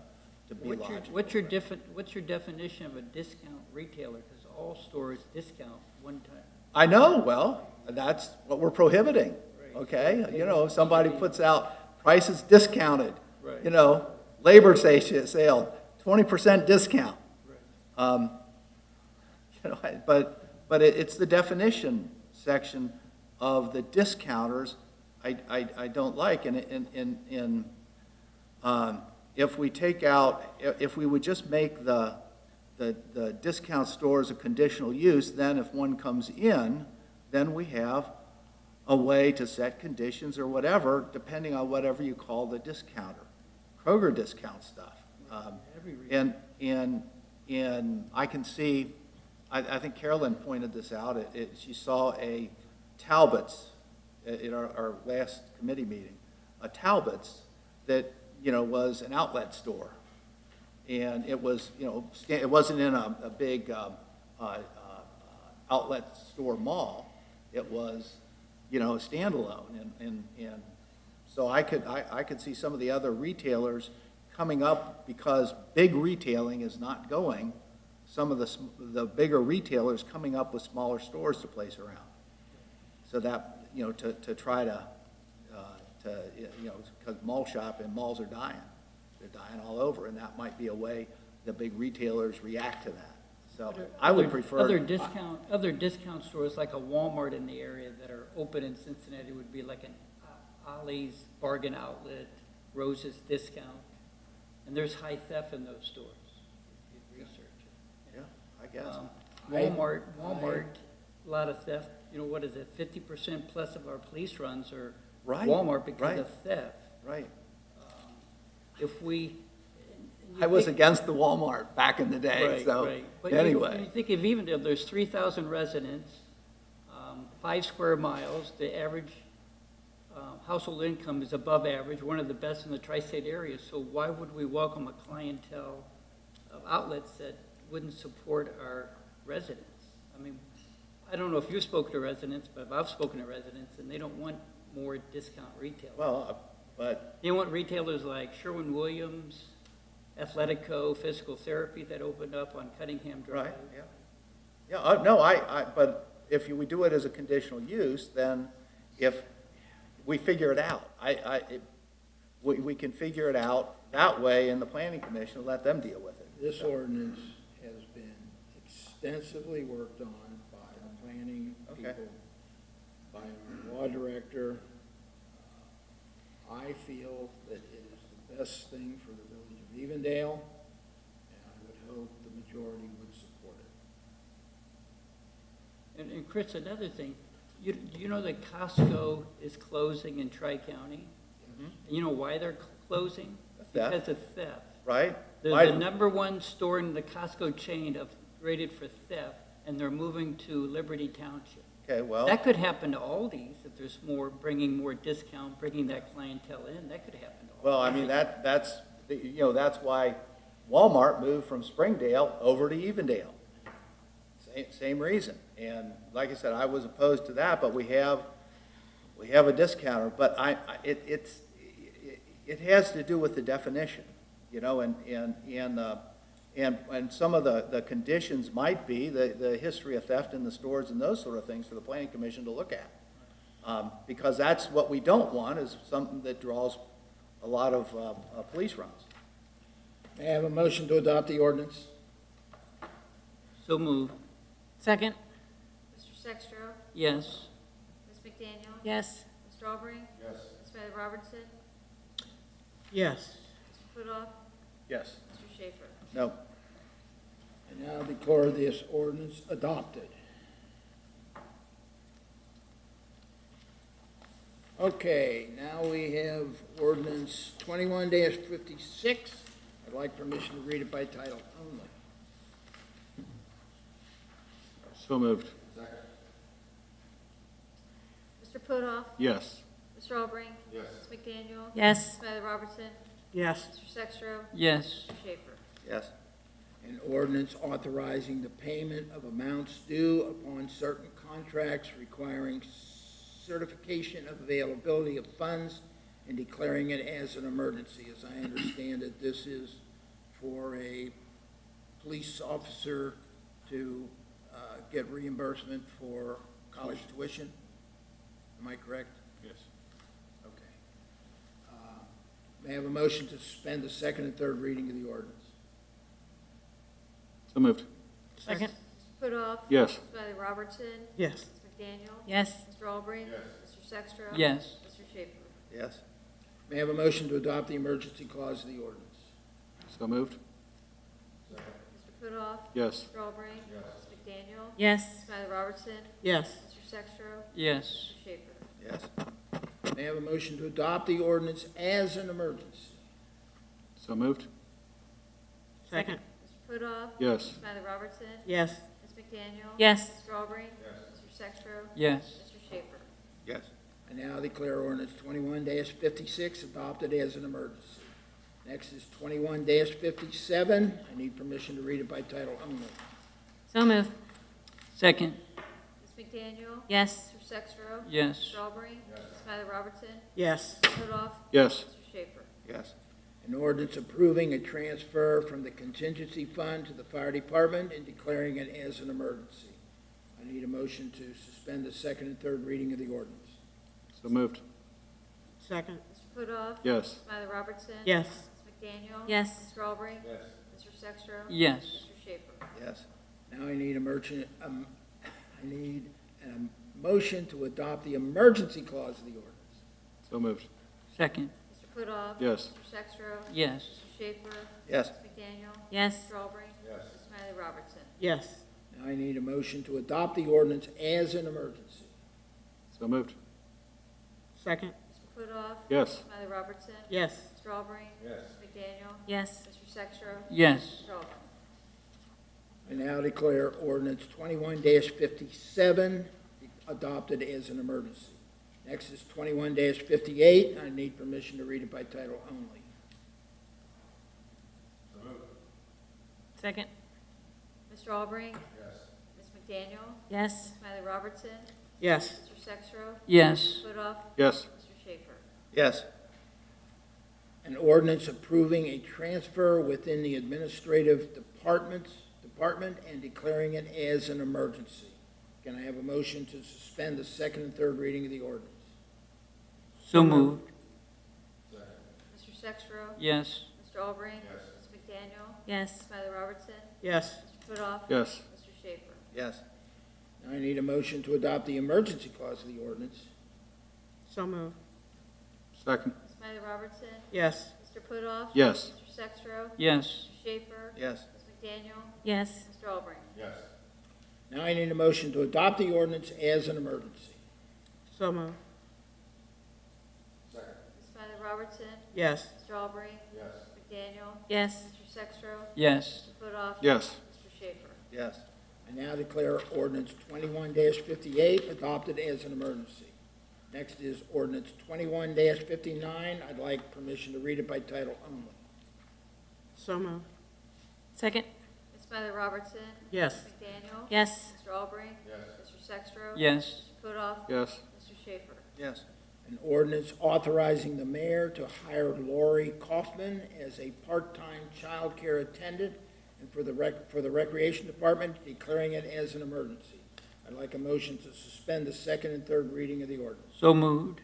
be logical. What's your definition of a discount retailer? Because all stores discount one time. I know, well, that's what we're prohibiting, okay? Somebody puts out prices discounted, Right. Labor sale, 20% discount. Right. But it's the definition section of the discounters I don't like. And if we take out, if we would just make the discount stores a conditional use, then if one comes in, then we have a way to set conditions or whatever, depending on whatever you call the discounter. Kroger discount stuff. And I can see, I think Carolyn pointed this out, she saw a Talbot's in our last committee meeting, a Talbot's that, was an outlet store. And it was, it wasn't in a big outlet store mall. It was, standalone. And so I could see some of the other retailers coming up, because big retailing is not going, some of the bigger retailers coming up with smaller stores to place around. So that, to try to because mall shop and malls are dying. They're dying all over, and that might be a way the big retailers react to that. So I would prefer other discount stores like a Walmart in the area that are open in Cincinnati would be like an Ollie's Bargain Outlet, Rose's Discount, and there's high theft in those stores. You research it. Yeah, I guess. Walmart, a lot of theft. What is it? 50% plus of our police runs are Walmart because of theft. Right. I was against the Walmart back in the day, right, so right. But anyway. You think of Evendale, there's 3,000 residents, 5 square miles. The average household income is above average, one of the best in the tri-state area. So why would we welcome a clientele of outlets that wouldn't support our residents? I mean, I don't know if you've spoken to residents, but I've spoken to residents, and they don't want more discount retail. Well, but they want retailers like Sherwin-Williams, Athletico, Physical Therapy that opened up on Cunningham Drive. Right, yeah. But if we do it as a conditional use, then if we figure it out, we can figure it out that way in the Planning Commission and let them deal with it. This ordinance has been extensively worked on by the planning people, by our law director. I feel that it is the best thing for the village of Evendale. majority would support it. And Chris, another thing, do you know that Costco is closing in Tri-County? You know why they're closing? Theft. Because of theft. Right? They're Why- the number one store in the Costco chain rated for theft, and they're moving to Liberty Township. Okay, well, That could happen to Aldi's if there's bringing more discount, bringing that clientele in. That could happen to Aldi's. well, I mean, that's why Walmart moved from Springdale over to Evendale. Same reason. And like I said, I was opposed to that, but we have a discounter. But it has to do with the definition, and some of the conditions might be the history of theft in the stores and those sort of things for the planning commission to look at. Because that's what we don't want, is something that draws a lot of police runs. May I have a motion to adopt the ordinance? So moved. Second? Mr. Sextro. Yes. Ms. McDaniel. Yes. Mr. Albrecht. Yes. Ms. Smiley Robertson. Yes. Mr. Putoff. Yes. Mr. Schaefer. No. I now declare this ordinance adopted. Okay, now we have ordinance 21-56. I'd like permission to read it by title only. So moved. Mr. Putoff. Yes. Mr. Albrecht. Yes. Ms. McDaniel. Yes. Ms. Smiley Robertson. Yes. Mr. Sextro. Yes. Mr. Schaefer. Yes. An ordinance authorizing the payment of amounts due upon certain contracts requiring certification of availability of funds and declaring it as an emergency. As I understand it, this is for a police officer to get reimbursement for college tuition. Am I correct? Yes. Okay. May I have a motion to suspend the second and third reading of the ordinance? So moved. Second? Mr. Putoff. Yes. Ms. Smiley Robertson. Yes. Ms. McDaniel. Yes. Mr. Albrecht. Yes. Mr. Sextro. Yes. Mr. Schaefer. Yes. May I have a motion to adopt the emergency clause of the ordinance? So moved. Mr. Putoff. Yes. Mr. Albrecht. Yes. Ms. McDaniel. Yes. Ms. Smiley Robertson. Yes. Mr. Sextro. Yes. Mr. Schaefer. Yes. May I have a motion to adopt the ordinance as an emergency? So moved. Second? Mr. Putoff. Yes. Ms. Smiley Robertson. Yes. Ms. McDaniel. Yes. Mr. Albrecht. Yes. Mr. Sextro. Yes. Mr. Schaefer. Yes. I now declare ordinance 21-56 adopted as an emergency. Next is 21-57. I need permission to read it by title only. So moved. Second. Ms. McDaniel. Yes. Mr. Sextro. Yes. Mr. Albrecht. Ms. Smiley Robertson. Yes. Mr. Putoff. Yes. Mr. Schaefer. Yes. An ordinance approving a transfer from the contingency fund to the fire department and declaring it as an emergency. I need a motion to suspend the second and third reading of the ordinance. So moved. Second? Mr. Putoff. Yes. Ms. Smiley Robertson. Yes. Ms. McDaniel. Yes. Mr. Albrecht. Yes. Mr. Sextro. Yes. Mr. Schaefer. Yes. Now I need a motion to adopt the emergency clause of the ordinance. So moved. Second. Mr. Putoff. Yes. Mr. Sextro. Yes. Mr. Schaefer. Yes. Ms. McDaniel. Yes. Mr. Albrecht. Yes. Ms. Smiley Robertson. Yes. Now I need a motion to adopt the ordinance as an emergency. So moved. Second? Mr. Putoff. Yes. Ms. Smiley Robertson. Yes. Mr. Albrecht. Yes. Ms. McDaniel. Yes. Mr. Sextro. Yes. Mr. Albrecht. I now declare ordinance 21-57 adopted as an emergency. Next is 21-58. I need permission to read it by title only. So moved. Second? Mr. Albrecht. Yes. Ms. McDaniel. Yes. Smiley Robertson. Yes. Mr. Sextro. Yes. Putoff. Yes. Mr. Schaefer. Yes. An ordinance approving a transfer within the administrative department and declaring it as an emergency. Can I have a motion to suspend the second and third reading of the ordinance? So moved. Mr. Sextro. Yes. Mr. Albrecht. Yes. Ms. McDaniel. Yes. Smiley Robertson. Yes. Mr. Putoff. Yes. Mr. Schaefer. Yes. Now I need a motion to adopt the emergency clause of the ordinance. So moved. Second. Ms. Smiley Robertson. Yes. Mr. Putoff. Yes. Mr. Sextro. Yes. Mr. Schaefer. Yes. Ms. McDaniel? Yes. Mr. Albrecht? Yes. Now I need a motion to adopt the ordinance as an emergency. So moved. Second. Ms. Smiley Robertson? Yes. Mr. Albrecht? Yes. McDaniel? Yes. Mr. Sextro? Yes. Mr. Putoff? Yes. Mr. Schaefer? Yes. I now declare ordinance 21-58 adopted as an emergency. Next is ordinance 21-59. I'd like permission to read it by title only. So moved. Second. Ms. Smiley Robertson? Yes. McDaniel? Yes. Mr. Albrecht? Yes. Mr. Sextro? Yes. Mr. Putoff? Yes. Mr. Schaefer? Yes. An ordinance authorizing the mayor to hire Lori Kaufman as a part-time child care attendant and for the Recreation Department, declaring it as an emergency. I'd like a motion to suspend the second and third reading of the ordinance. So moved.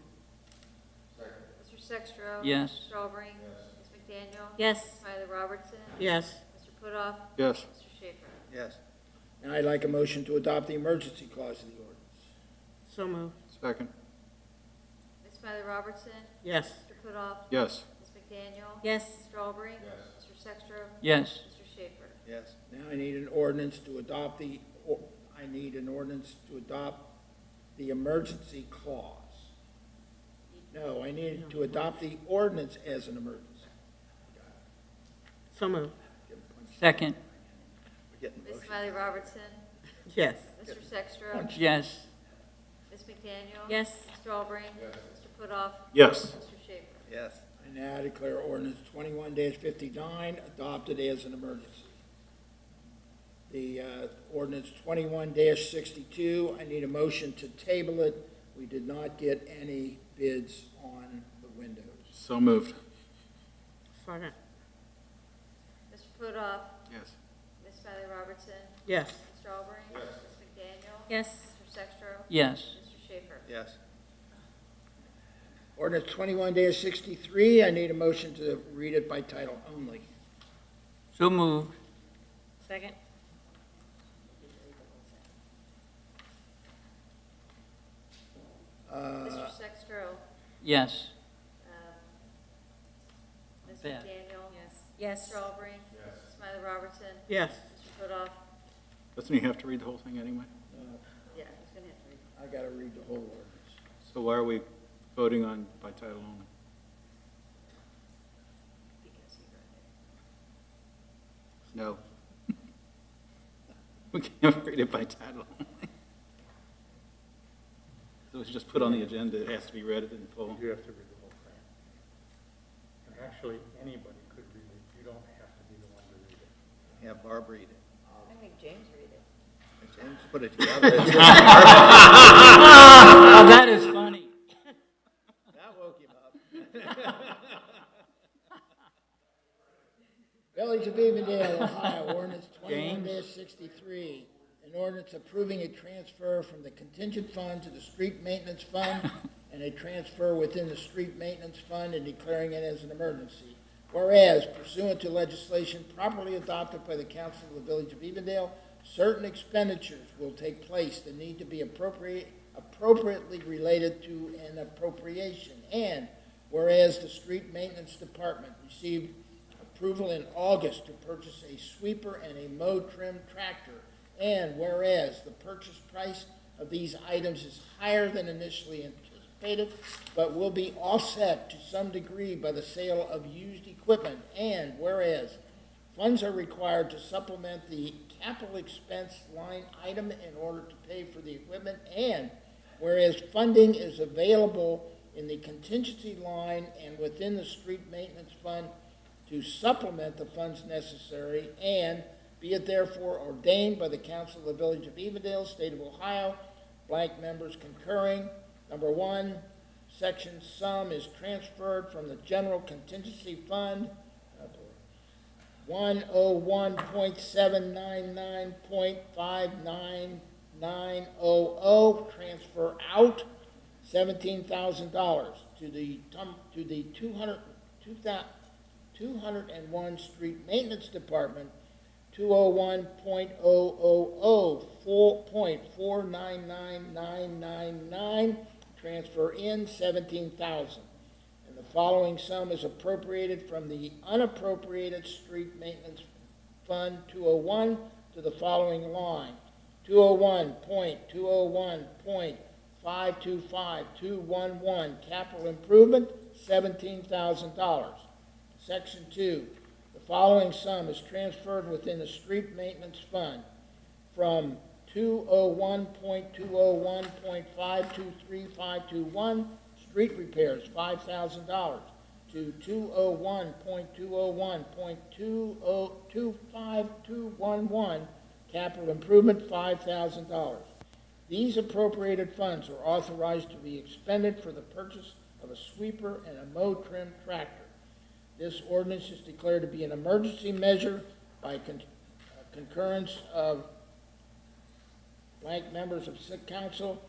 Mr. Sextro? Yes. Mr. Albrecht? Ms. McDaniel? Yes. Smiley Robertson? Yes. Mr. Putoff? Yes. Mr. Schaefer? Yes. Now I'd like a motion to adopt the emergency clause of the ordinance. So moved. Second. Ms. Smiley Robertson? Yes. Mr. Putoff? Yes. Ms. McDaniel? Yes. Mr. Albrecht? Yes. Mr. Sextro? Yes. Mr. Schaefer? Yes. Now I need an ordinance to adopt the emergency clause. No, I need to adopt the ordinance as an emergency. So moved. Second. We're getting Ms. motion. Smiley Robertson? Yes. Mr. Sextro? Yes. Ms. McDaniel? Yes. Mr. Albrecht? Yes. Mr. Putoff? Yes. Mr. Schaefer? Yes. I now declare ordinance 21-59 adopted as an emergency. The ordinance 21-62, I need a motion to table it. We did not get any bids on the windows. So moved. Second. Mr. Putoff? Yes. Ms. Smiley Robertson? Yes. Mr. Albrecht? Yes. Ms. McDaniel? Yes. Mr. Sextro? Yes. Mr. Schaefer? Yes. Ordinance 21-63, I need a motion to read it by title only. So moved. Second. Mr. Sextro? Yes. Ms. Beth. McDaniel? Yes. Mr. Albrecht? Yes. Smiley Robertson? Yes. Mr. Putoff? Doesn't he have to read the whole thing anyway? Yeah, he's gonna have to read. I got to read the whole ordinance. So why are we voting on by title only? Because he read it. No. We can't read it by title only. So it's just put on the agenda, it has to be read in full. You have to read the whole thing. And actually, anybody could read it. You don't have to be the one to read it. Have Barb read it. I make James read it. And James put it together. Oh, that is funny. That woke him up. Village of Evendale, Ohio, ordinance James? 21-63. An ordinance approving a transfer from the contingent fund to the street maintenance fund and a transfer within the street maintenance fund and declaring it as an emergency. Whereas pursuant to legislation properly adopted by the Council of the Village of Evendale, certain expenditures will take place that need to be appropriately related to an appropriation. And whereas the street maintenance department received approval in August to purchase a sweeper and a mow trim tractor. And whereas the purchase price of these items is higher than initially anticipated, but will be offset to some degree by the sale of used equipment. And whereas funds are required to supplement the capital expense line item in order to pay for the equipment. And whereas funding is available in the contingency line and within the street maintenance fund to supplement the funds necessary, and be it therefore ordained by the Council of the Village of Evendale, State of Ohio, blank members concurring. Number one, section sum is transferred from the general contingency fund, 101.799.59900, transfer out $17,000 to the 201 Street Maintenance Department, 201.000.499999, transfer in $17,000. And the following sum is appropriated from the unappropriated street maintenance Fund 201 to the following line: 201.201.525211, capital improvement, $17,000. Section 2, the following sum is transferred within the street maintenance fund from 201.201.523521, street repairs, $5,000, to 201.201.2525211, capital improvement, $5,000. These appropriated funds are authorized to be expended for the purchase of a sweeper and a mow trim tractor. This ordinance is declared to be an emergency measure by concurrence of blank members of City Council.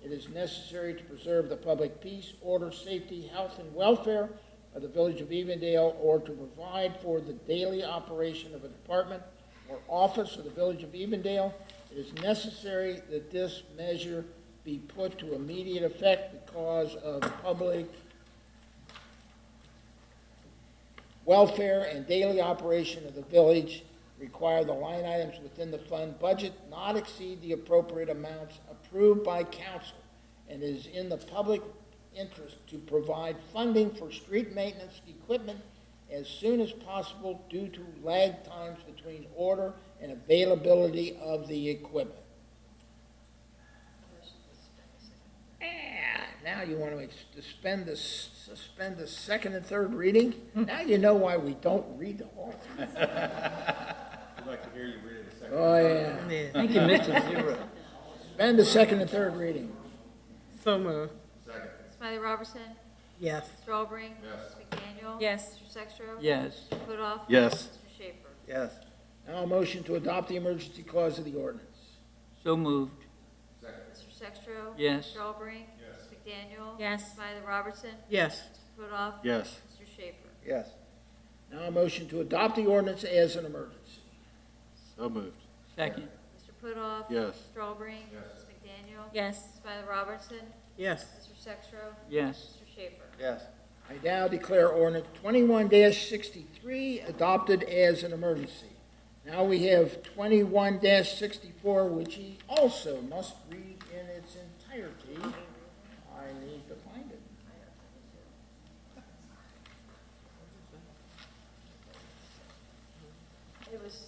It is necessary to preserve the public peace, order, safety, health, and welfare of the Village of Evendale, or to provide for the daily operation of a department or office of the Village of Evendale. It is necessary that this measure be put to immediate effect because of public welfare and daily operation of the village. Require the line items within the fund budget not exceed the appropriate amounts approved by council, and is in the public interest to provide funding for street maintenance equipment as soon as possible due to lag times between order and availability of the equipment. Now you want to suspend the second and third reading? Now you know why we don't read the whole thing. I'd like to hear you read it a second. Oh, yeah. Thank you, Mr. Zero. Suspend the second and third reading. So moved. Second. Smiley Robertson, Yes. Mr. Albrecht. Yes. Mr. McDaniel. Yes. Mr. Sextro. Yes. Mr. Putoff. Yes. Mr. Schaefer. Yes. Now a motion to adopt the emergency clause of the ordinance. So moved. Second. Mr. Sextro. Yes. Mr. Albrecht. Yes. Mr. McDaniel. Yes. Smiley Robertson. Yes. Mr. Putoff. Yes. Mr. Schaefer. Yes. Now a motion to adopt the ordinance as an emergency. So moved. Second. Mr. Putoff. Yes. Mr. Albrecht. Yes. Mr. McDaniel. Yes. Smiley Robertson. Yes. Mr. Sextro. Yes. Mr. Schaefer. Yes. I now declare ordinance 21-63 adopted as an emergency. Now we have 21-64, which he also must read in its entirety. I need to find it. It was.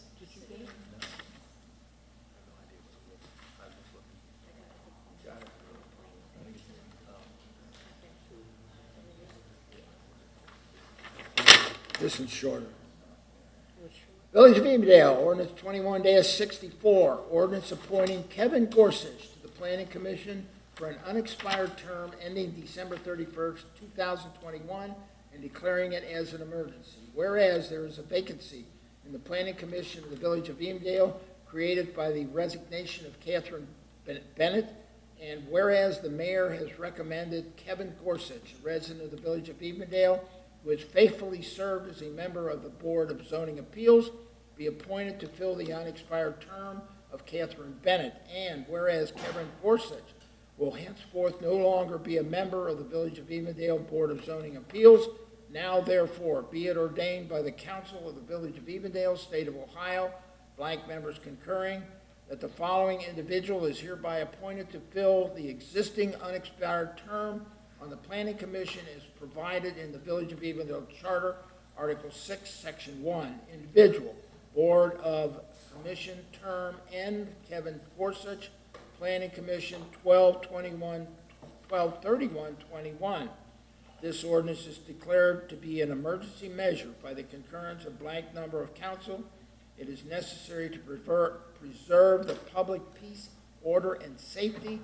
This is shorter. Village of Evendale, ordinance 21-64, ordinance appointing Kevin Gorsuch to the Planning Commission for an unexpired term ending December 31st, 2021, and declaring it as an emergency. Whereas there is a vacancy in the Planning Commission of the Village of Evendale created by the resignation of Catherine Bennett, and whereas the mayor has recommended Kevin Gorsuch, a resident of the Village of Evendale, who has faithfully served as a member of the Board of Zoning Appeals, be appointed to fill the unexpired term of Catherine Bennett. And whereas Kevin Gorsuch will henceforth no longer be a member of the Village of Evendale Board of Zoning Appeals, now therefore be it ordained by the Council of the Village of Evendale, State of Ohio, blank members concurring, that the following individual is hereby appointed to fill the existing unexpired term on the Planning Commission as provided in the Village of Evendale Charter, Article 6, Section 1. Individual, Board of Commission term end, Kevin Gorsuch, Planning Commission 12/31/21. This ordinance is declared to be an emergency measure by the concurrence of blank number of council. It is necessary to preserve the public peace, order, and safety,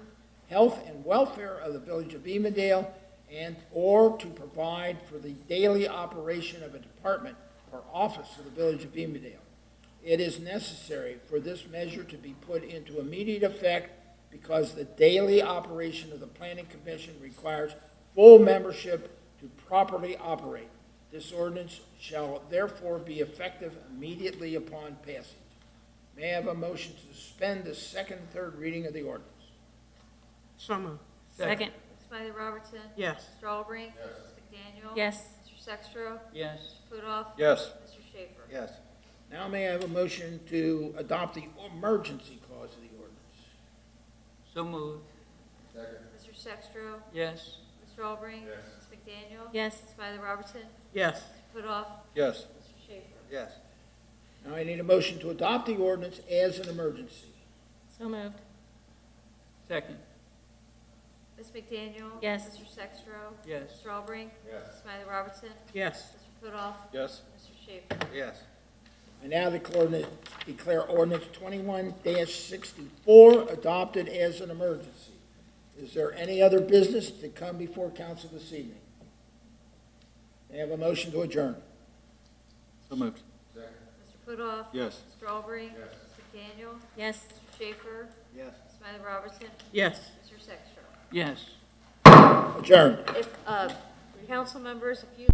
health, and welfare of the Village of Evendale, and or to provide for the daily operation of a department or office of the Village of Evendale. It is necessary for this measure to be put into immediate effect because the daily operation of the Planning Commission requires full membership to properly operate. This ordinance shall therefore be effective immediately upon passage. May I have a motion to suspend the second and third reading of the ordinance? So moved. Second. Smiley Robertson. Yes. Mr. Albrecht. Mr. McDaniel. Yes. Mr. Sextro. Yes. Mr. Putoff. Yes. Mr. Schaefer. Yes. Now may I have a motion to adopt the emergency clause of the ordinance? So moved. Mr. Sextro. Yes. Mr. Albrecht. Yes. Ms. McDaniel. Yes. Ms. Smiley Robertson. Yes. Mr. Putoff. Yes. Mr. Schaefer. Yes. Now I need a motion to adopt the ordinance as an emergency. So moved. Second. Ms. McDaniel. Yes. Mr. Sextro. Yes. Mr. Albrecht. Yes. Ms. Smiley Robertson. Yes. Mr. Putoff. Yes. Mr. Schaefer. Yes. I now declare ordinance 21-64 adopted as an emergency. Is there any other business to come before council this evening? May I have a motion to adjourn? So moved. Mr. Putoff. Yes. Mr. Albrecht. Yes. Ms. McDaniel. Yes. Mr. Schaefer. Yes. Ms. Smiley Robertson. Yes. Mr. Sextro. Yes. Adjourned. If, council members, if you